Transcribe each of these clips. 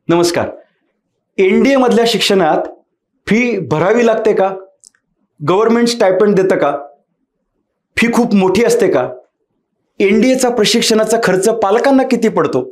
नमस्कार. एनडीए मधल्या शिक्षणात फी भरावी लागते का? गव्हर्नमेंट स्टायपेंड देतं का? फी खूप मोठी असते का? एनडीएचा प्रशिक्षणाचा खर्च पालकांना किती पडतो?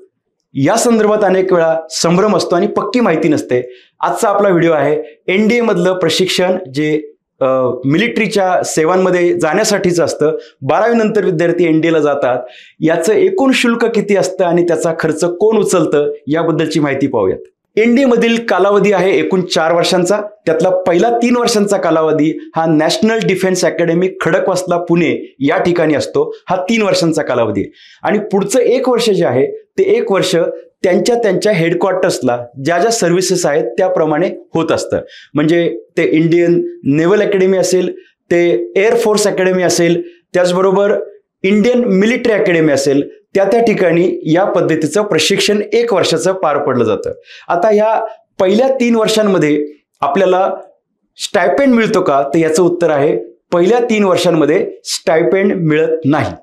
या संदर्भात अनेक वेळा संभ्रम असतो आणि पक्की माहिती नसते. आजचा आपला व्हिडिओ आहे एनडीए मधलं प्रशिक्षण जे मिलिटरीच्या सेवांमध्ये जाण्यासाठीचं असतं. 12वी नंतर विद्यार्थी एनडीएला जातात. याचं एकूण शुल्क किती असतं आणि त्याचा खर्च कोण उचलतं याबद्दलची माहिती पाहूयात. एनडीए मधील कालावधी आहे एकूण 4 वर्षांचा. त्यातला पहिला 3 वर्षांचा कालावधी हा national defence academy Khadakwasla Pune या ठिकाणी असतो. हा 3 वर्षांचा कालावधी आहे आणि पुढचं 1 वर्ष जे आहे ते 1 वर्ष त्यांच्या हेडक्वार्टर्सला ज्या ज्या सर्व्हिसेस आहेत त्याप्रमाणे होत असतं. म्हणजे ते इंडियन नेव्हल अकॅडमी असेल, ते एअरफोर्स अकॅडमी असेल, त्याचबरोबर इंडियन मिलिटरी अकॅडमी असेल, त्या ठिकाणी या पद्धतीचं प्रशिक्षण 1 वर्षाचं पार पडलं जातं. आता ह्या पहिल्या 3 वर्षांमध्ये आपल्याला स्टायपेंड मिळतो का? तर याचं उत्तर आहे पहिल्या 3 वर्षांमध्ये स्टायपेंड मिळत नाही.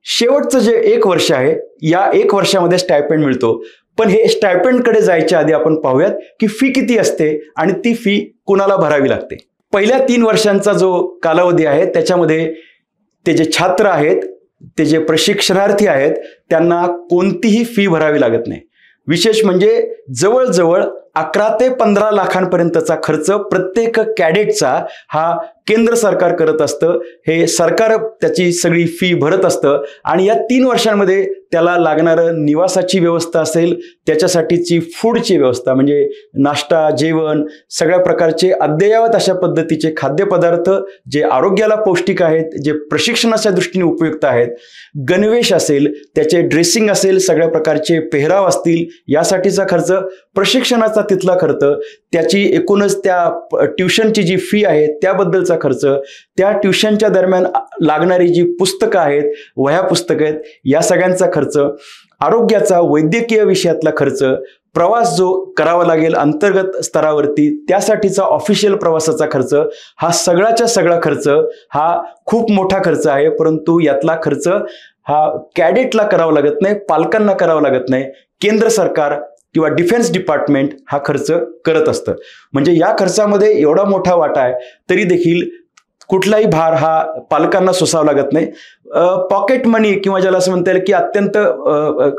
शेवटचं जे 1 वर्ष आहे या 1 वर्षामध्ये स्टायपेंड मिळतो. पण हे स्टायपेंडकडे जायच्या आधी आपण पाहूयात की फी किती असते आणि ती फी कुणाला भरावी लागते. पहिल्या 3 वर्षांचा जो कालावधी आहे त्याच्यामध्ये ते जे छात्र आहेत, ते जे प्रशिक्षणार्थी आहेत त्यांना कोणतीही फी भरावी लागत नाही. विशेष म्हणजे जवळजवळ 11 ते 15 लाखांपर्यंतचा खर्च प्रत्येक कॅडेटचा हा केंद्र सरकार करत असतं. हे सरकार त्याची सगळी फी भरत असतं आणि या 3 वर्षांमध्ये त्याला लागणारं निवासाची व्यवस्था असेल, त्याच्यासाठीची फूडची व्यवस्था म्हणजे नाश्ता, जेवण, सगळ्या प्रकारचे अद्ययावत अशा पद्धतीचे खाद्यपदार्थ जे आरोग्याला पौष्टिक आहेत, जे प्रशिक्षणाच्या दृष्टीने उपयुक्त आहेत, गणवेश असेल, त्याचे ड्रेसिंग असेल, सगळ्या प्रकारचे पेहराव असतील, यासाठीचा खर्च, प्रशिक्षणाचा तिथला खर्च, त्याची एकूणच त्या ट्युशनची जी फी आहे त्याबद्दलचा खर्च, त्या ट्युशनच्या दरम्यान लागणारी जी पुस्तकं आहेत, वह्या पुस्तकं आहेत, या सगळ्यांचा खर्च, आरोग्याचा वैद्यकीय विषयातला खर्च, प्रवास जो करावा लागेल अंतर्गत स्तरावरती त्यासाठीचा ऑफिशियल प्रवासाचा खर्च, हा सगळाच्या सगळा खर्च हा खूप मोठा खर्च आहे. परंतु यातला खर्च हा कॅडेटला करावा लागत नाही, पालकांना करावा लागत नाही. केंद्र सरकार किंवा डिफेन्स डिपार्टमेंट हा खर्च करत असतं. म्हणजे या खर्चामध्ये एवढा मोठा वाटा आहे तरी देखील कुठलाही भार हा पालकांना सोसावा लागत नाही. पॉकेट मनी किंवा ज्याला असं म्हणता येईल की अत्यंत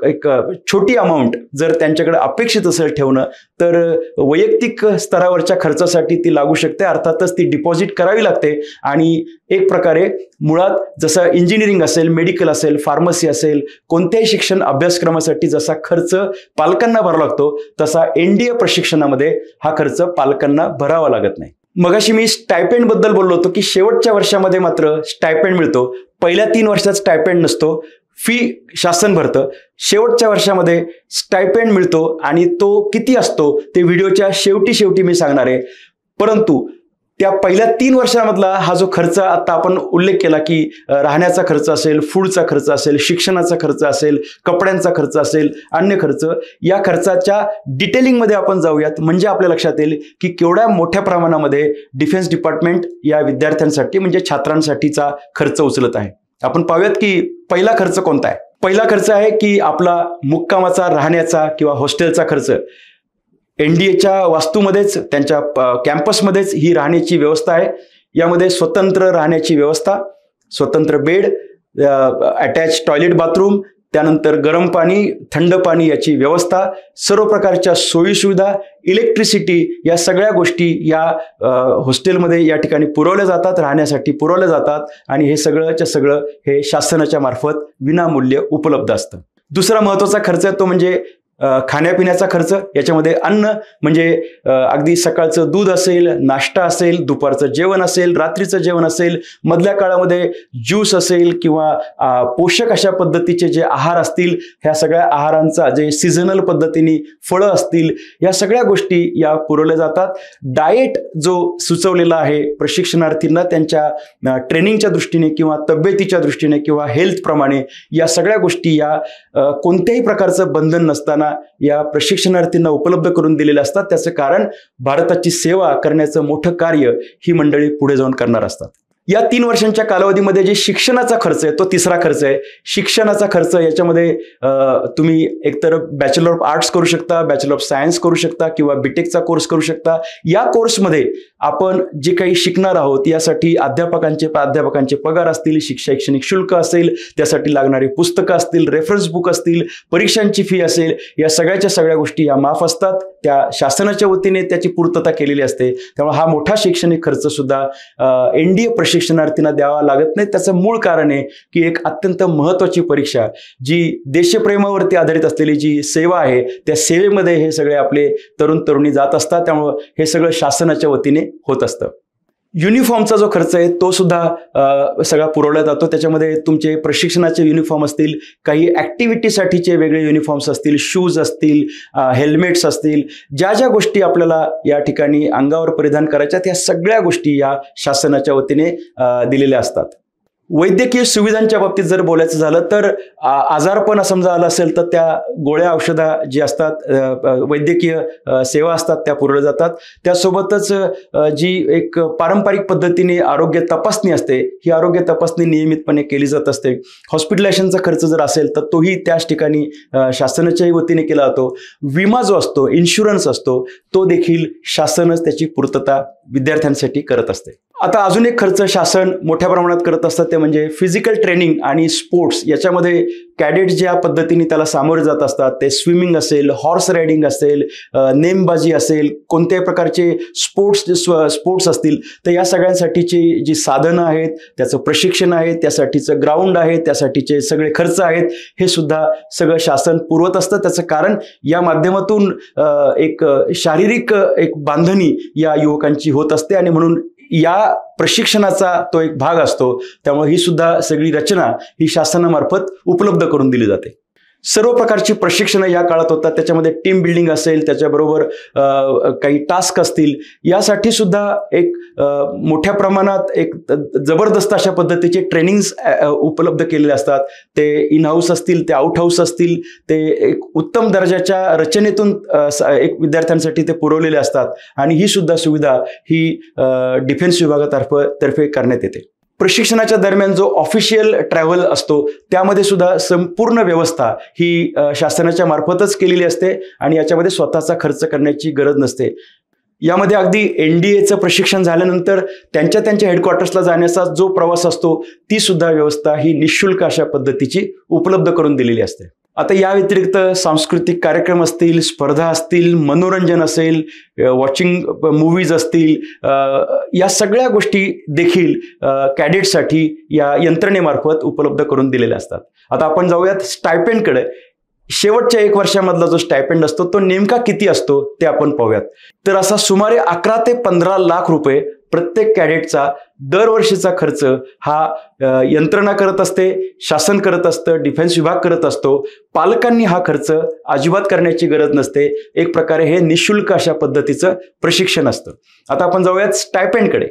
एक छोटी अमाऊंट जर त्यांच्याकडे अपेक्षित असेल ठेवणं तर वैयक्तिक स्तरावरच्या खर्चासाठी ती लागू शकते. अर्थातच ती डिपॉझिट करावी लागते आणि एक प्रकारे मुळात जसं इंजिनिअरिंग असेल, मेडिकल असेल, फार्मसी असेल, कोणत्याही शिक्षण अभ्यासक्रमासाठी जसा खर्च पालकांना भरावा लागतो तसा एनडीए प्रशिक्षणामध्ये हा खर्च पालकांना भरावा लागत नाही. मगाशी मी स्टायपेंड बद्दल बोललो होतो की शेवटच्या वर्षामध्ये मात्र स्टायपेंड मिळतो. पहिल्या 3 वर्षात स्टायपेंड नसतो, फी शासन भरतं. शेवटच्या वर्षामध्ये स्टायपेंड मिळतो आणि तो किती असतो ते व्हिडिओच्या शेवटी मी सांगणार आहे. परंतु त्या पहिल्या 3 वर्षांमधला हा जो खर्च आता आपण उल्लेख केला की राहण्याचा खर्च असेल, फूडचा खर्च असेल, शिक्षणाचा खर्च असेल, कपड्यांचा खर्च असेल, अन्य खर्च, या खर्चाच्या डिटेलिंगमध्ये आपण जाऊयात. म्हणजे आपल्या लक्षात येईल की केवढ्या मोठ्या प्रमाणामध्ये डिफेन्स डिपार्टमेंट या विद्यार्थ्यांसाठी म्हणजे छात्रांसाठीचा खर्च उचलत आहे. आपण पाहूयात की पहिला खर्च कोणता आहे. पहिला खर्च आहे की आपला मुक्कामाचा, राहण्याचा किंवा हॉस्टेलचा खर्च. एनडीएच्या वास्तूमध्येच, त्यांच्या कॅम्पसमध्येच ही राहण्याची व्यवस्था आहे. यामध्ये स्वतंत्र राहण्याची व्यवस्था, स्वतंत्र बेड, अटॅच टॉयलेट, बाथरूम, त्यानंतर गरम पाणी, थंड पाणी याची व्यवस्था, सर्व प्रकारच्या सोयीसुविधा, इलेक्ट्रिसिटी, या सगळ्या गोष्टी या हॉस्टेलमध्ये या ठिकाणी पुरवल्या जातात, राहण्यासाठी पुरवल्या जातात आणि हे सगळंच्या सगळं हे शासनाच्या मार्फत विनामूल्य उपलब्ध असतं. दुसरा महत्त्वाचा खर्च आहे तो म्हणजे खाण्यापिण्याचा खर्च. याच्यामध्ये अन्न म्हणजे अगदी सकाळचं दूध असेल, नाश्ता असेल, दुपारचं जेवण असेल, रात्रीचं जेवण असेल, मधल्या काळामध्ये ज्यूस असेल किंवा पोषक अशा पद्धतीचे जे आहार असतील, ह्या सगळ्या आहारांचा जे सीझनल पद्धतीने फळं असतील, या सगळ्या गोष्टी या पुरवल्या जातात. डाएट जो सुचवलेला आहे प्रशिक्षणार्थींना त्यांच्या ट्रेनिंगच्या दृष्टीने किंवा तब्येतीच्या दृष्टीने किंवा हेल्थ प्रमाणे, या सगळ्या गोष्टी या कोणत्याही प्रकारचं बंधन नसताना या प्रशिक्षणार्थींना उपलब्ध करून दिलेले असतात. त्याचं कारण भारताची सेवा करण्याचं मोठं कार्य ही मंडळी पुढे जाऊन करणार असतात. या 3 वर्षांच्या कालावधीमध्ये जे शिक्षणाचा खर्च आहे तो तिसरा खर्च आहे. शिक्षणाचा खर्च याच्यामध्ये तुम्ही एकतर बॅचलर ऑफ आर्ट्स करू शकता, बॅचलर ऑफ सायन्स करू शकता किंवा बीटेकचा कोर्स करू शकता. या कोर्समध्ये आपण जे काही शिकणार आहोत यासाठी प्राध्यापकांचे पगार असतील, शैक्षणिक शुल्क असेल, त्यासाठी लागणारी पुस्तकं असतील, रेफरन्स बुक असतील, परीक्षांची फी असेल, या सगळ्या गोष्टी या माफ असतात. त्या शासनाच्या वतीने त्याची पूर्तता केलेली असते. त्यामुळे हा मोठा शैक्षणिक खर्च सुद्धा एनडीए प्रशिक्षणार्थींना द्यावा लागत नाही. त्याचं मूळ कारण आहे की एक अत्यंत महत्त्वाची परीक्षा जी देशप्रेमावरती आधारित असलेली जी सेवा आहे त्या सेवेमध्ये हे सगळे आपले तरुण तरुणी जात असतात. त्यामुळं हे सगळं शासनाच्या वतीने होत असतं. युनिफॉर्मचा जो खर्च आहे तो सुद्धा सगळा पुरवला जातो. त्याच्यामध्ये तुमचे प्रशिक्षणाचे युनिफॉर्म असतील, काही ॲक्टिव्हिटीसाठीचे वेगळे युनिफॉर्म्स असतील, शूज असतील, हेल्मेट्स असतील, ज्या गोष्टी आपल्याला या ठिकाणी अंगावर परिधान करायच्या त्या सगळ्या गोष्टी या शासनाच्या वतीने दिलेल्या असतात. वैद्यकीय सुविधांच्या बाबतीत जर बोलायचं झालं तर आजारपण समजा आला असेल तर त्या गोळ्या औषधा जी असतात, वैद्यकीय सेवा असतात त्या पुरवल्या जातात. त्यासोबतच जी एक पारंपरिक पद्धतीने आरोग्य तपासणी असते ही आरोग्य तपासणी नियमितपणे केली जात असते. हॉस्पिटलायझेशनचा खर्च जर असेल तर तोही त्याच ठिकाणी शासनाच्याही वतीने केला जातो. विमा जो असतो, इन्शुरन्स असतो, तो देखील शासनच त्याची पूर्तता विद्यार्थ्यांसाठी करत असते. आता अजून एक खर्च शासन मोठ्या प्रमाणात करत असतात ते म्हणजे फिजिकल ट्रेनिंग आणि स्पोर्ट्स. याच्यामध्ये कॅडेट ज्या पद्धतीने त्याला सामोरे जात असतात, ते स्विमिंग असेल, हॉर्स रायडिंग असेल, नेमबाजी असेल, कोणत्याही प्रकारचे स्पोर्ट्स असतील, तर या सगळ्यांसाठीची जी साधनं आहेत, त्याचं प्रशिक्षण आहे, त्यासाठीचं ग्राउंड आहे, त्यासाठीचे सगळे खर्च आहेत, हे सुद्धा सगळं शासन पुरवत असतं. त्याचं कारण या माध्यमातून एक शारीरिक एक बांधणी या युवकांची होत असते आणि म्हणून या प्रशिक्षणाचा तो एक भाग असतो. त्यामुळे ही सुद्धा सगळी रचना ही शासनामार्फत उपलब्ध करून दिली जाते. सर्व प्रकारची प्रशिक्षणं या काळात होतात. त्याच्यामध्ये टीम बिल्डिंग असेल, त्याच्याबरोबर काही टास्क असतील, यासाठी सुद्धा एक मोठ्या प्रमाणात एक जबरदस्त अशा पद्धतीचे ट्रेनिंग्स उपलब्ध केलेले असतात. ते इन हाऊस असतील, ते आउट हाऊस असतील, ते एक उत्तम दर्जाच्या रचनेतून एक विद्यार्थ्यांसाठी ते पुरवलेले असतात आणि ही सुद्धा सुविधा ही डिफेन्स विभागातर्फे करण्यात येते. प्रशिक्षणाच्या दरम्यान जो ऑफिशियल ट्रॅव्हल असतो त्यामध्ये सुद्धा संपूर्ण व्यवस्था ही शासनाच्या मार्फतच केलेली असते आणि याच्यामध्ये स्वतःचा खर्च करण्याची गरज नसते. यामध्ये अगदी एनडीएचं प्रशिक्षण झाल्यानंतर त्यांच्या हेडक्वार्टर्सला जाण्याचा जो प्रवास असतो ती सुद्धा व्यवस्था ही निःशुल्क अशा पद्धतीची उपलब्ध करून दिलेली असते. आता या व्यतिरिक्त सांस्कृतिक कार्यक्रम असतील, स्पर्धा असतील, मनोरंजन असेल, वॉचिंग मूवीज असतील, या सगळ्या गोष्टी देखील कॅडेटसाठी या यंत्रणेमार्फत उपलब्ध करून दिलेल्या असतात. आता आपण जाऊयात स्टायपेंडकडे. शेवटच्या 1 वर्षामधला जो स्टायपेंड असतो तो नेमका किती असतो ते आपण पाहूयात. तर असा सुमारे 11 ते 15 लाख रुपये प्रत्येक कॅडेटचा दरवर्षीचा खर्च हा यंत्रणा करत असते, शासन करत असतं, डिफेन्स विभाग करत असतो. पालकांनी हा खर्च अजिबात करण्याची गरज नसते. एक प्रकारे हे निःशुल्क अशा पद्धतीचं प्रशिक्षण असतं. आता आपण जाऊयात स्टायपेंडकडे.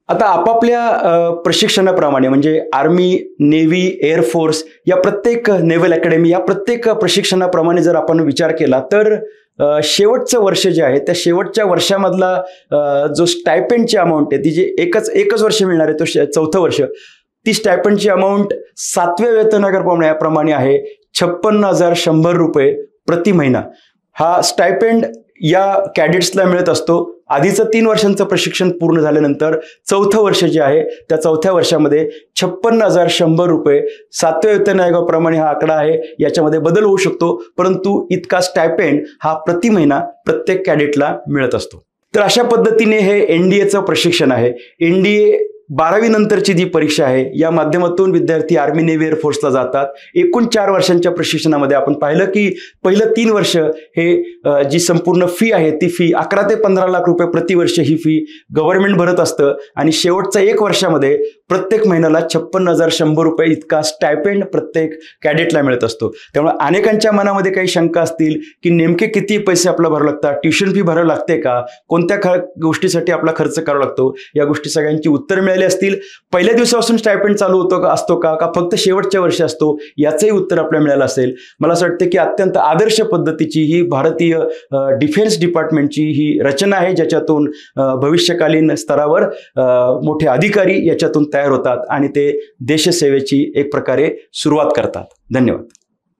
आता आपापल्या प्रशिक्षणाप्रमाणे म्हणजे आर्मी, नेव्ही, एअरफोर्स या प्रत्येक नेव्हल अकॅडमी या प्रत्येक प्रशिक्षणाप्रमाणे जर आपण विचार केला तर शेवटचं वर्ष जे आहे त्या शेवटच्या वर्षामधला जो स्टायपेंडची अमाऊंट आहे ती जी एकच वर्ष मिळणार आहे तो 4थं वर्ष, ती स्टायपेंडची अमाऊंट 7व्या वेतन आयोगाप्रमाणे आहे 56,100 रुपये प्रति महिना. हा स्टायपेंड या कॅडेट्सला मिळत असतो. आधीचं 3 वर्षांचं प्रशिक्षण पूर्ण झाल्यानंतर 4थं वर्ष जे आहे त्या 4थ्या वर्षामध्ये 56,100 रुपये 7व्या वेतन आयोगाप्रमाणे हा आकडा आहे. याच्यामध्ये बदल होऊ शकतो, परंतु इतका स्टायपेंड हा प्रति महिना प्रत्येक कॅडेटला मिळत असतो. तर अशा पद्धतीने हे एनडीएचं प्रशिक्षण आहे. एनडीए 12वी नंतरची जी परीक्षा आहे या माध्यमातून विद्यार्थी आर्मी, नेव्ही, एअरफोर्सला जातात. एकूण 4 वर्षांच्या प्रशिक्षणामध्ये आपण पाहिलं की पहिलं 3 वर्ष हे जी संपूर्ण फी आहे ती फी 11 ते 15 लाख रुपये प्रतिवर्ष ही फी गव्हर्नमेंट भरत असतं आणि शेवटच्या 1 वर्षामध्ये प्रत्येक महिन्याला 56,100 रुपये इतका स्टायपेंड प्रत्येक कॅडेटला मिळत असतो. त्यामुळे अनेकांच्या मनामध्ये काही शंका असतील की नेमके किती पैसे आपल्याला भरावे लागतात, ट्युशन फी भरावी लागते का, कोणत्या गोष्टीसाठी आपला खर्च करावा लागतो, या गोष्टी सगळ्यांची उत्तर मिळाली मिळाले असतील, पहिल्या दिवसापासून स्टायपेंड चालू होतो का, असतो का, का फक्त शेवटच्या वर्षी असतो, याचंही उत्तर आपल्याला मिळालं असेल. मला असं वाटतं की अत्यंत आदर्श पद्धतीची ही भारतीय डिफेन्स डिपार्टमेंटची ही रचना आहे, ज्याच्यातून भविष्यकालीन स्तरावर मोठे अधिकारी याच्यातून तयार होतात आणि ते देशसेवेची एक प्रकारे सुरुवात करतात. धन्यवाद.